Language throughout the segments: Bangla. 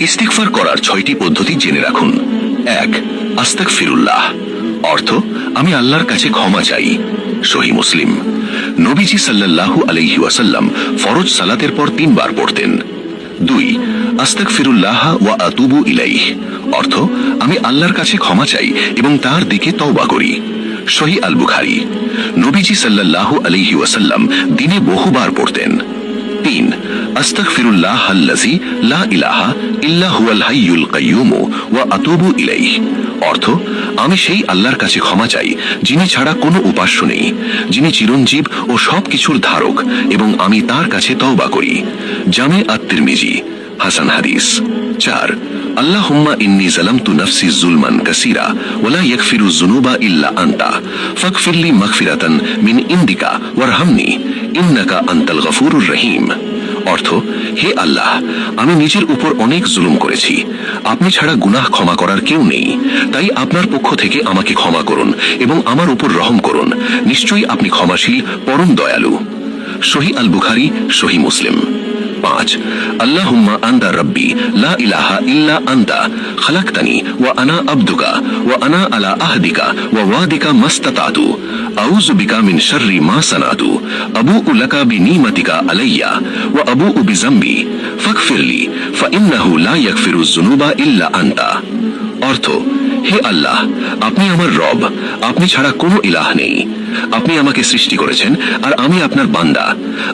ইস্তিগফার করার 6টি পদ্ধতি জেনে রাখুন। 1, আস্তাগফিরুল্লাহ, অর্থ আমি আল্লাহর কাছে ক্ষমা চাই। সহিহ মুসলিম। নবীজি সাল্লাল্লাহু আলাইহি ওয়াসাল্লাম ফরজ সালাতের পর 3 বার পড়তেন। 2, আস্তাগফিরুল্লাহ ওয়া আতুবু ইলাইহ, অর্থ আমি আল্লাহর কাছে ক্ষমা চাই এবং তার দিকে তওবা করি। সহিহ আল বুখারী। নবীজি সাল্লাল্লাহু আলাইহি ওয়াসাল্লাম দিনে বহুবার পড়তেন। 3, আস্তাগফিরুল্লাহ আল্লাযী লা ইলাহা ইল্লা হুয়াল হাইয়ুল কাইয়্যুম ওয়া আতুবু ইলাইহি, অর্থ আমি সেই আল্লাহর কাছে ক্ষমা চাই যিনি ছাড়া কোনো উপাস্য নেই, যিনি চিরঞ্জীব ও সবকিছুর ধারক, এবং আমি তার কাছে তওবা করি। জামে আত-তিরমিজি, হাসান হাদিস। 4, আল্লাহুম্মা ইন্নী যালামতু নাফসি যুলমান কাসীরা ওয়া লা ইয়াগফিরুয যুনুবা ইল্লা আনতা ফাগফিরলি মাগফিরাতান মিন ইনদিকা ওয়ারহামনি ইন্নাকা আনতাল গফুরুর রহিম, অর্থ হে আল্লাহ, আমি নিজের উপর অনেক জুলুম করেছি, আপনি ছাড়া গুনাহ ক্ষমা করার কেউ নেই, তাই আপনার পক্ষ থেকে আমাকে ক্ষমা করুন এবং আমার উপর রহম করুন, নিশ্চয়ই আপনি ক্ষমাশীল, পরম দয়ালু। সহিহ আল বুখারী, সহিহ মুসলিম। 5, আল্লাহুম্মা আনতা রাব্বি লা ইলাহা ইল্লা আনতা খালাকতানি ওয়া আনা আবদুকা ওয়া আনা আলা আহদিকা ওয়া ওয়াদিকা মাস্তাতাতু আউযু বিকা মিন শাররি মা সানাতু আবুউ লাকা বিনিমাতিকা আলাইয়া ওয়া আবুউ বিযামবি ফাগফিরলি ফাইন্নাহু লা ইয়াগফিরুয যুনুবা ইল্লা আনতা, অর্থ হে আল্লাহ, আপনি আমার রব, আপনি ছাড়া কোনো ইলাহ নেই, আপনি আমাকে সৃষ্টি করেছেন আর আমি আপনার বান্দা,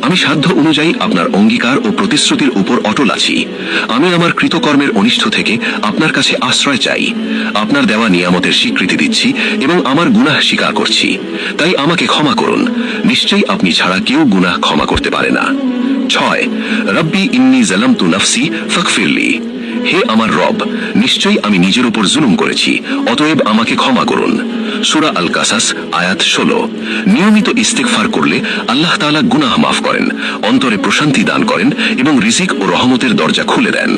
আমি সাধ্য অনুযায়ী আপনার অঙ্গীকার ও প্রতিশ্রুতির উপর অটল আছি, আমি আমার কৃতকর্মের অনিষ্ট থেকে আপনার কাছে আশ্রয় চাই, আপনার দেওয়া নিয়ামতের স্বীকৃতি দিচ্ছি এবং আমার গুনাহ স্বীকার করছি, তাই আমাকে ক্ষমা করুন, নিশ্চয়ই আপনি ছাড়া কেউ গুনাহ ক্ষমা করতে পারে না। 6, রব্বি ইন্নী যালামতু নাফসি ফাগফিরলি, হে আমার রব, নিশ্চয়ই আমি নিজের উপর জুলুম করেছি, অতএব আমাকে ক্ষমা করুন। সূরা আল কাসাস, আয়াত 16। নিয়মিত ইস্তিগফার করলে আল্লাহ তাআলা গুনাহ মাফ করেন, অন্তরে প্রশান্তি দান করেন এবং রিজিক ও রহমতের দরজা খুলে দেন।